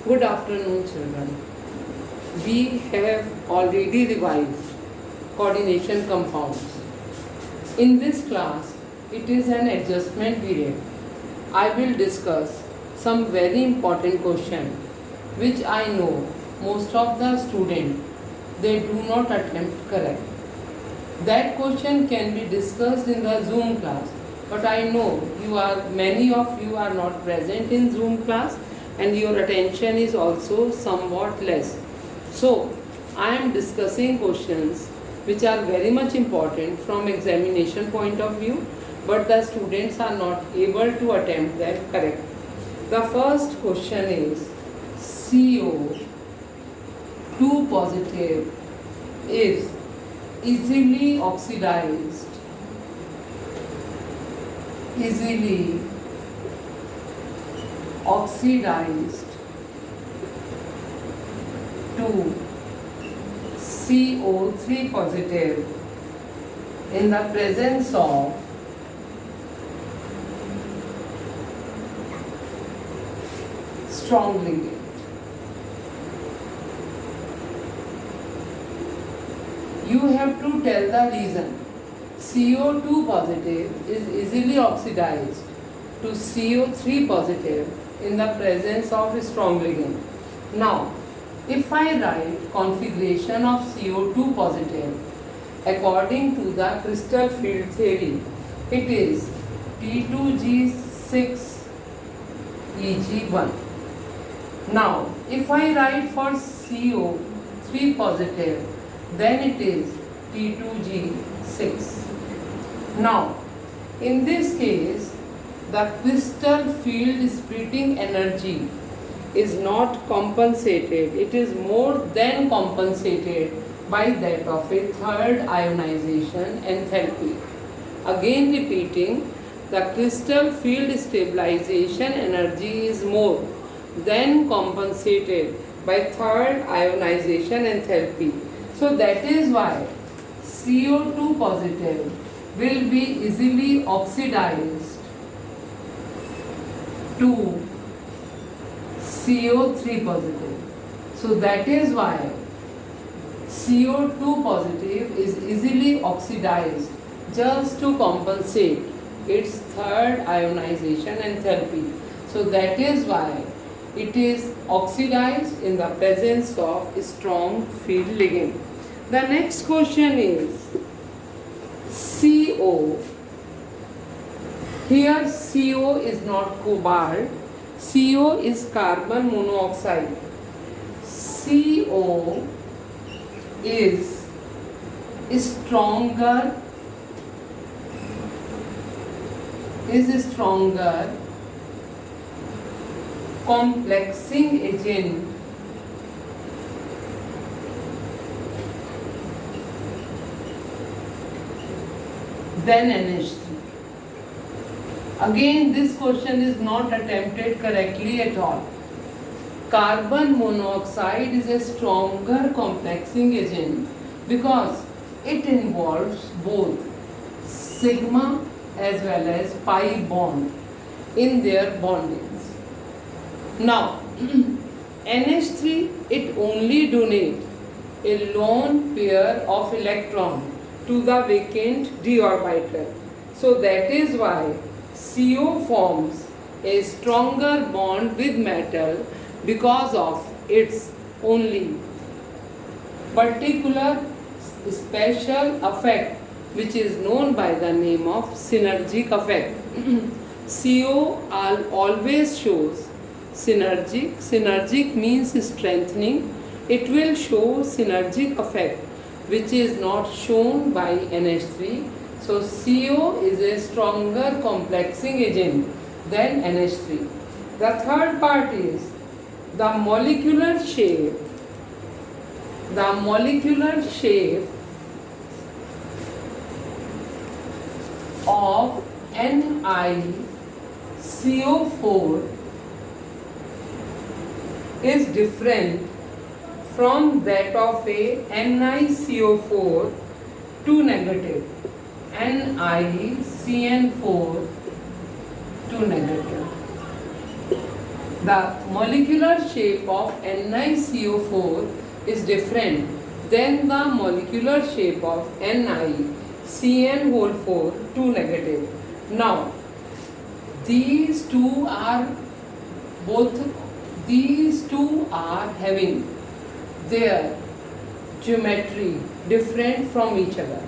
Good afternoon, children. We have already revised coordination compounds. In this class, it is an adjustment period. I will discuss some very important question which I know most of the students they do not attempt correct. That question can be discussed in the Zoom class, but I know many of you are not present in Zoom class and your attention is also somewhat less. So, I am discussing questions which are very much important from examination point of view, but the students are not able to attempt them correct. The first question is CO2 positive is easily oxidized to CO3 positive in the presence of strong ligand. You have to tell the reason. CO2 positive is easily oxidized to CO3 positive in the presence of strong ligand. Now, if I write configuration of CO2 positive according to the crystal field theory, it is T2G6Eg1. Now, if I write for CO3 positive, then it is T2G6. Now, in this case, the crystal field splitting energy is not compensated, it is more than compensated by that of a third ionization enthalpy. Again repeating, the crystal field stabilization energy is more than compensated by third ionization enthalpy. So that is why CO2 positive will be easily oxidized to CO3 positive. So that is why CO2 positive is easily oxidized just to compensate its third ionization enthalpy. So that is why it is oxidized in the presence of strong field ligand. The next question is CO. Here CO is not cobalt, CO is carbon monoxide. CO is stronger complexing agent than NH3. Again, this question is not attempted correctly at all. Carbon monoxide is a stronger complexing agent because it involves both sigma as well as pi bond in their bondings. Now, NH3, it only donates a lone pair of electron to the vacant d orbital. So that is why CO forms a stronger bond with metal because of its only particular special effect which is known by the name of synergic effect. CO always shows synergic. Synergic means strengthening. It will show synergic effect which is not shown by NH3. So CO is a stronger complexing agent than NH3. The third part is the molecular shape. The molecular shape of NiCO4 is different from that of a NiCO4 2 negative, NiCN4 2 negative. the molecular shape of NiCO4 is different than the molecular shape of NiCN4 2 negative. Now, these two are having their geometry different from each other.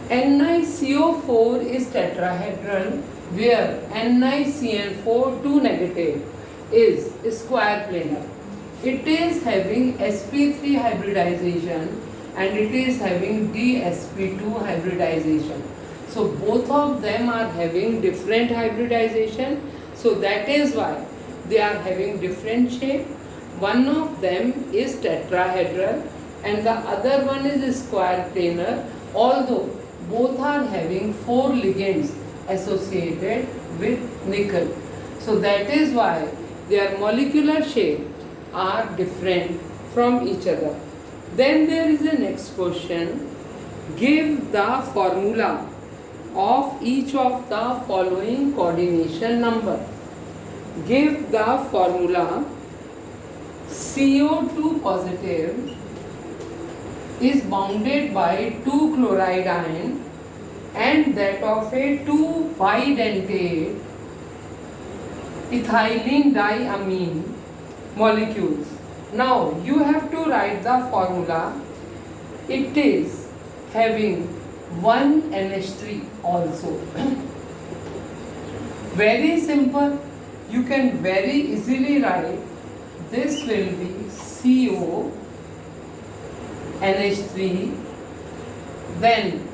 NiCO4 is tetrahedral, where NiCN4 2 negative is square planar. It is having sp3 hybridization and it is having dsp2 hybridization. So both of them are having different hybridization. So that is why they are having different shape. One of them is tetrahedral and the other one is square planar, although both are having 4 ligands associated with nickel. So that is why their molecular shape are different from each other. Then there is a next question. Give the formula of each of the following coordination number. Give the formula. CO2 positive is bounded by 2 chloride ion and that of a 2 bidentate ethylene diamine molecules. Now you have to write the formula. It is having 1 NH3 also. Very simple. You can very easily write this will be CO NH3, then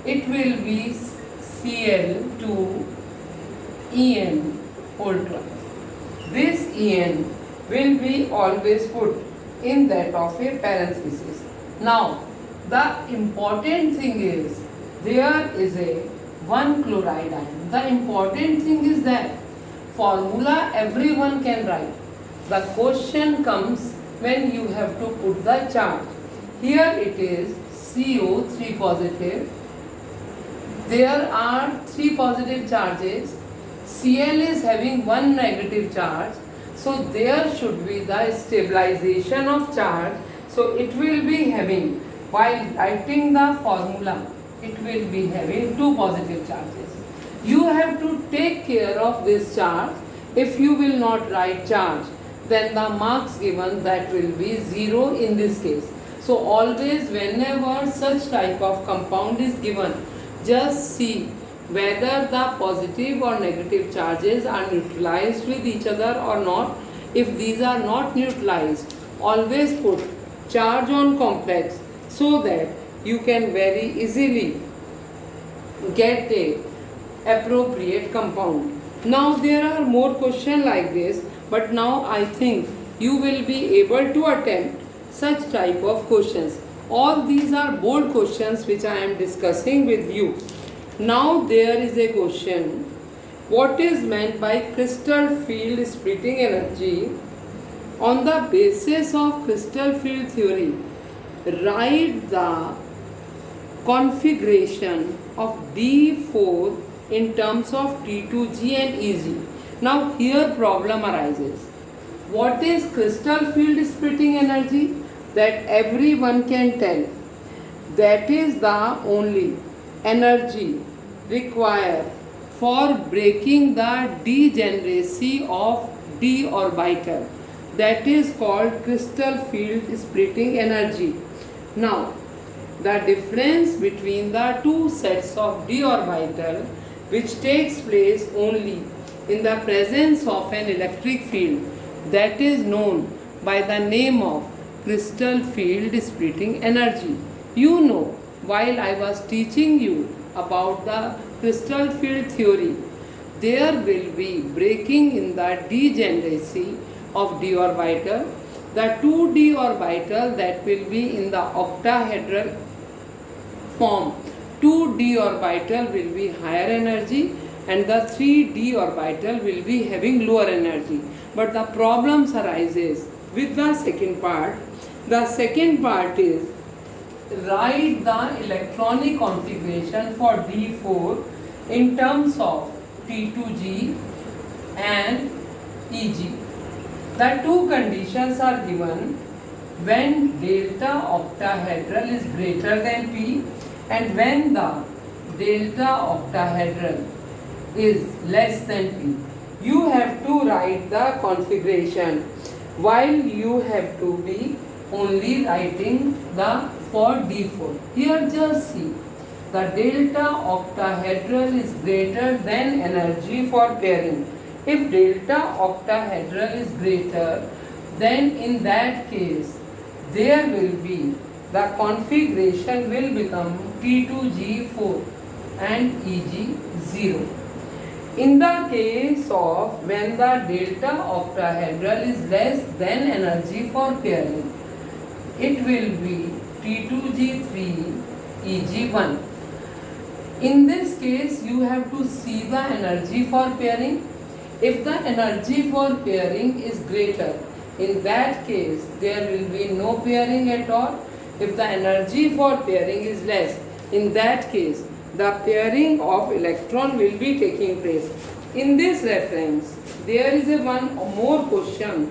it will be Cl2 En whole twice. This En will be always put in that of a parenthesis. Now the important thing is there is a 1 chloride ion. The important thing is that formula everyone can write. The question comes when you have to put the charge. Here it is CO3 positive. There are 3 positive charges. Cl is having 1 negative charge. So there should be the stabilization of charge. So it will be having, while writing the formula, it will be having 2 positive charges. You have to take care of this charge. If you will not write charge, then the marks given that will be 0 in this case. So always whenever such type of compound is given, just see whether the positive or negative charges are neutralized with each other or not. If these are not neutralized, always put charge on complex so that you can very easily get a appropriate compound. Now there are more questions like this, but now I think you will be able to attempt such type of questions. All these are bold questions which I am discussing with you. Now there is a question. What is meant by crystal field splitting energy? On the basis of crystal field theory, write the configuration of D4 in terms of T2G and EG. Now here problem arises. What is crystal field splitting energy? That everyone can tell. That is the only energy required for breaking the degeneracy of d orbital. That is called crystal field splitting energy. Now, the difference between the two sets of d orbital, which takes place only in the presence of an electric field, that is known by the name of crystal field splitting energy. You know, while I was teaching you about the crystal field theory, there will be breaking in the degeneracy of d orbital. The 2d orbital that will be in the octahedral form, 2d orbital will be higher energy and the 3d orbital will be having lower energy. But the problems arises with the second part. The second part is write the electronic configuration for D4 in terms of T2G and EG. The two conditions are given when delta octahedral is greater than P and when the delta octahedral is less than P. You have to write the configuration while you have to be only writing the for D4. Here just see, the delta octahedral is greater than energy for pairing. If delta octahedral is greater, then in that case there will be, the configuration will become T2G4 and EG0. In the case of when the delta octahedral is less than energy for pairing, it will be T2G3 EG1. In this case, you have to see the energy for pairing. If the energy for pairing is greater, in that case there will be no pairing at all. If the energy for pairing is less, in that case the pairing of electron will be taking place. In this reference, there is a one more question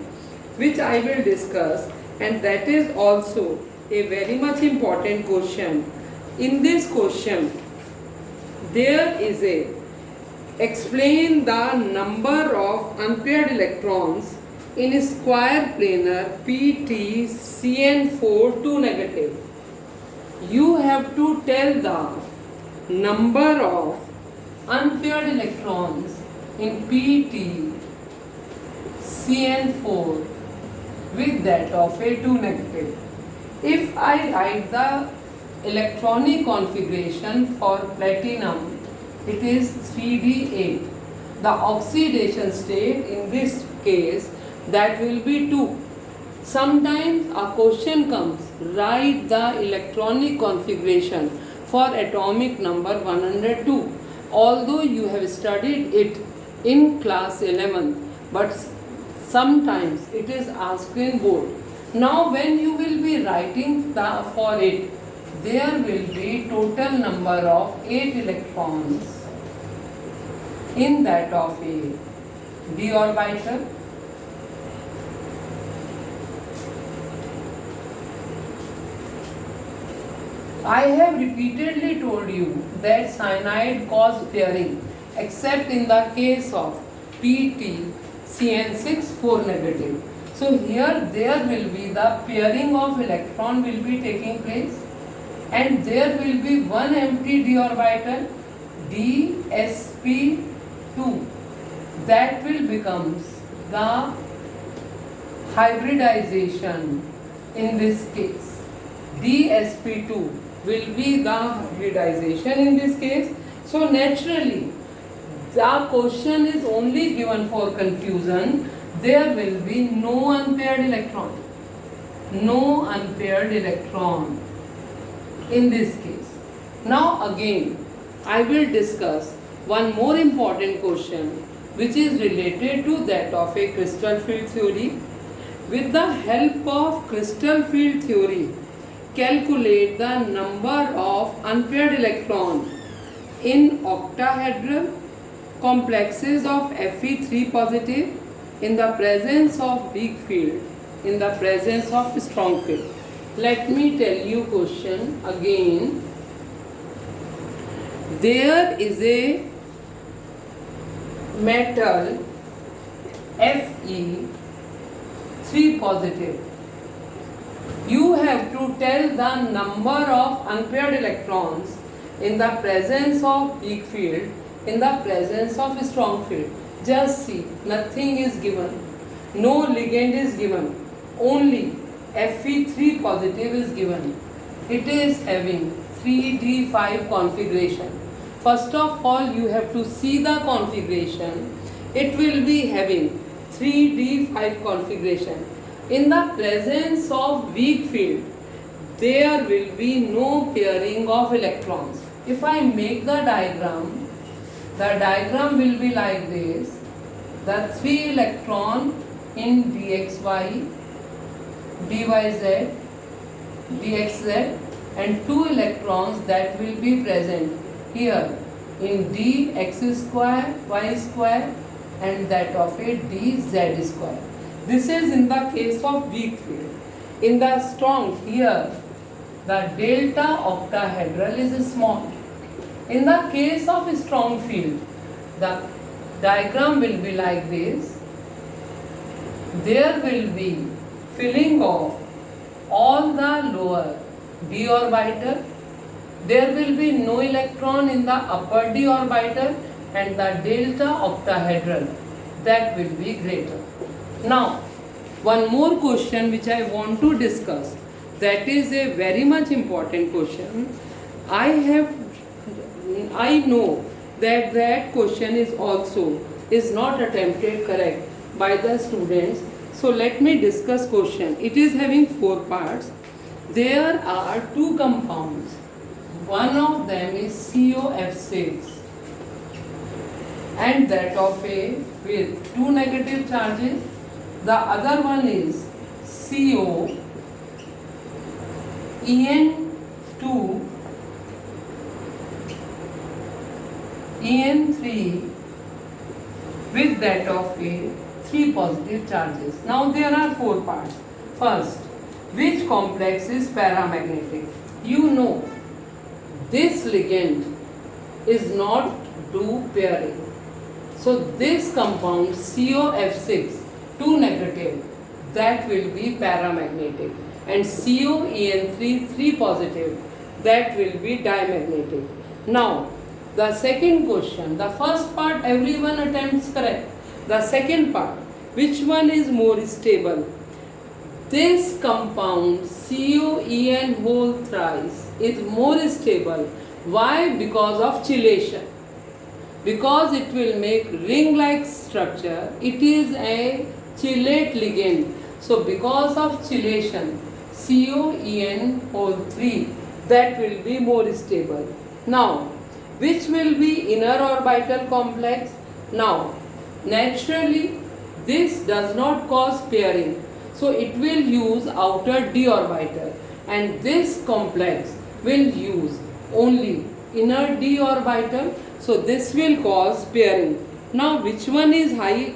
which I will discuss, and that is also a very much important question. In this question, there is a explain the number of unpaired electrons in a square planar PT CN4 2 negative. You have to tell the number of unpaired electrons in PT CN4 with that of a 2 negative. If I write the electronic configuration for platinum, it is 3D8. The oxidation state in this case, that will be 2. Sometimes a question comes, write the electronic configuration for atomic number 102. Although you have studied it in class 11, but sometimes it is asked in board. Now when you will be writing for it, there will be total number of 8 electrons in that of a d orbital. I have repeatedly told you that cyanide cause pairing except in the case of PT CN6 4 negative. So here there will be the pairing of electron will be taking place, and there will be one empty d orbital dsp2, that will becomes the hybridization. In this case dsp2 will be the hybridization in this case. So naturally the question is only given for confusion. There will be no unpaired electron. No unpaired electron in this case. Now again I will discuss one more important question which is related to that of a crystal field theory. With the help of crystal field theory, calculate the number of unpaired electrons in octahedral complexes of Fe3 positive in the presence of weak field, in the presence of strong field. Let me tell you question again. There is a metal Fe3 positive. You have to tell the number of unpaired electrons in the presence of weak field, in the presence of strong field. Just see, nothing is given, no ligand is given, only Fe3 positive is given. It is having 3d5 configuration. First of all, you have to see the configuration. It will be having 3d5 configuration. In the presence of weak field, there will be no pairing of electrons. If I make the diagram will be like this. The 3 electron in dxy, dyz, dxz, and 2 electrons that will be present here in dx square, y square, and that of a dz square. This is in the case of weak field. In the strong, here the delta octahedral is small. In the case of strong field, the diagram will be like this. There will be filling of all the lower d orbital. There will be no electron in the upper d orbital, and the delta octahedral, that will be greater. Now, one more question which I want to discuss, that is a very much important question. I know that question is not attempted correct by the students. So let me discuss question. It is having 4 parts. There are 2 compounds. One of them is COF6 and that of A with 2 negative charges. The other one is CO En2 En3 with that of A 3 positive charges. Now there are 4 parts. First, which complex is paramagnetic? You know, this ligand is not do pairing. So this compound COF6 2 negative, that will be paramagnetic, and COEN3 3 positive, that will be dimagnetic. Now the second question, the first part everyone attempts correct. The second part, which one is more stable? This compound COEN whole thrice is more stable. Why? Because of chelation. Because it will make ring-like structure. It is a chelate ligand. So because of chelation, COEN whole 3, that will be more stable. Now, which will be inner orbital complex? Now, naturally, this does not cause pairing. So it will use outer d orbital, and this complex will use only inner d orbital. So this will cause pairing. Now which one is high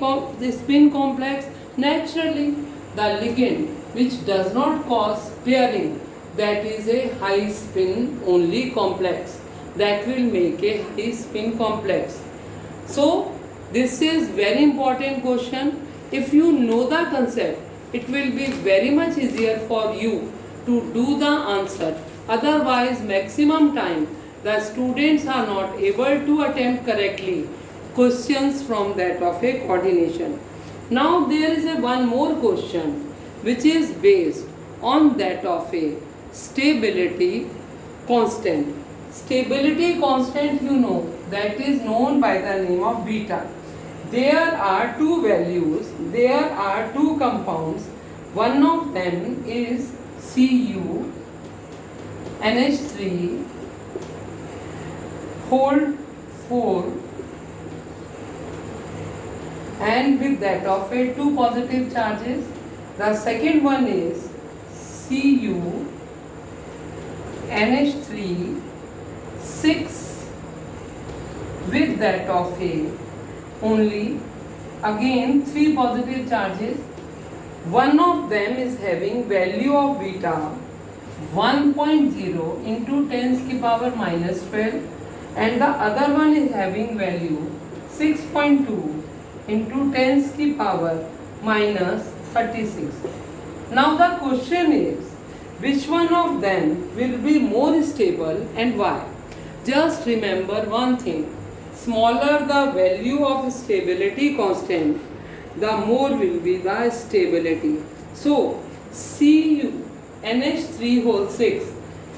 spin complex? Naturally, the ligand which does not cause pairing, that is a high spin only complex, that will make a high spin complex. So this is very important question. If you know the concept, it will be very much easier for you to do the answer. Otherwise, maximum time the students are not able to attempt correctly questions from that of a coordination. Now there is one more question which is based on that of a stability constant. Stability constant, you know, that is known by the name of beta. There are 2 values, there are 2 compounds. One of them is Cu NH3 whole 4 and with that of a 2 positive charges. The second one is Cu NH3 6 with that of a only again 3 positive charges. One of them is having value of beta 1.0 into 10 की power minus 12 and the other one is having value 6.2 into 10 की power minus 36. Now the question is, which one of them will be more stable and why? Just remember one thing, smaller the value of stability constant, the more will be the stability. So Cu NH3 whole 6,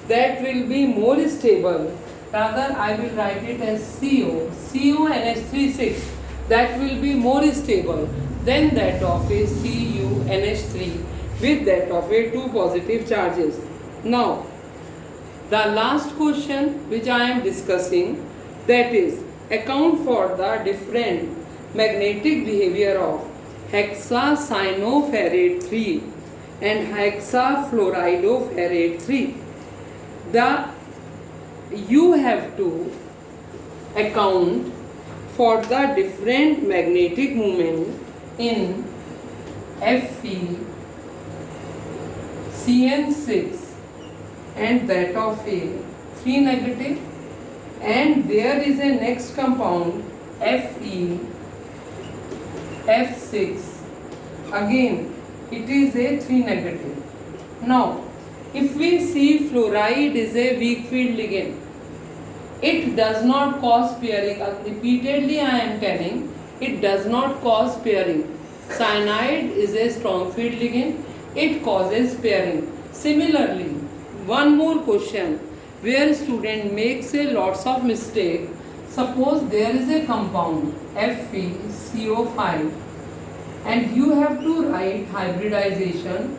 that will be more stable. Rather I will write it as Cu NH3 6, that will be more stable than that of a Cu NH3 with that of a 2 positive charges. Now the last question which I am discussing, that is account for the different magnetic behavior of hexacyanoferrate 3 and hexafluoridoferrate 3. You have to account for the different magnetic moment in Fe Cn6 and that of A 3 negative, and there is a next compound Fe F6, again it is a 3 negative. Now if we see fluoride is a weak field ligand, it does not cause pairing. Repeatedly I am telling, it does not cause pairing. Cyanide is a strong field ligand, it causes pairing. Similarly, one more question where student makes a lots of mistake. Suppose there is a compound FeCO5 and you have to write hybridization.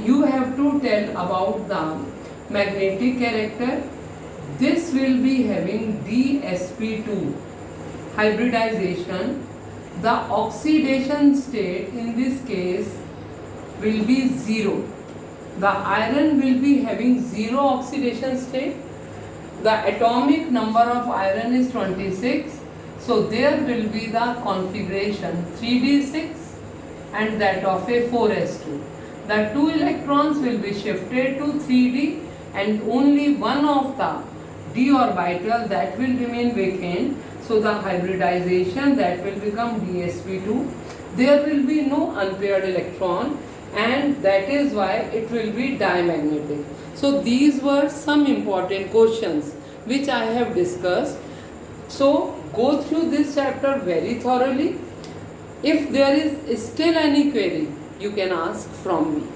You have to tell about the magnetic character. This will be having DsP2 hybridization. The oxidation state in this case will be 0. The iron will be having 0 oxidation state. The atomic number of iron is 26. So there will be the configuration 3d6 and that of a 4s2. The 2 electrons will be shifted to 3d and only one of the d orbital that will remain vacant. So the hybridization that will become dsp2. There will be no unpaired electron, and that is why it will be dimagnetic. So these were some important questions which I have discussed. So go through this chapter very thoroughly. If there is still any query, you can ask from me.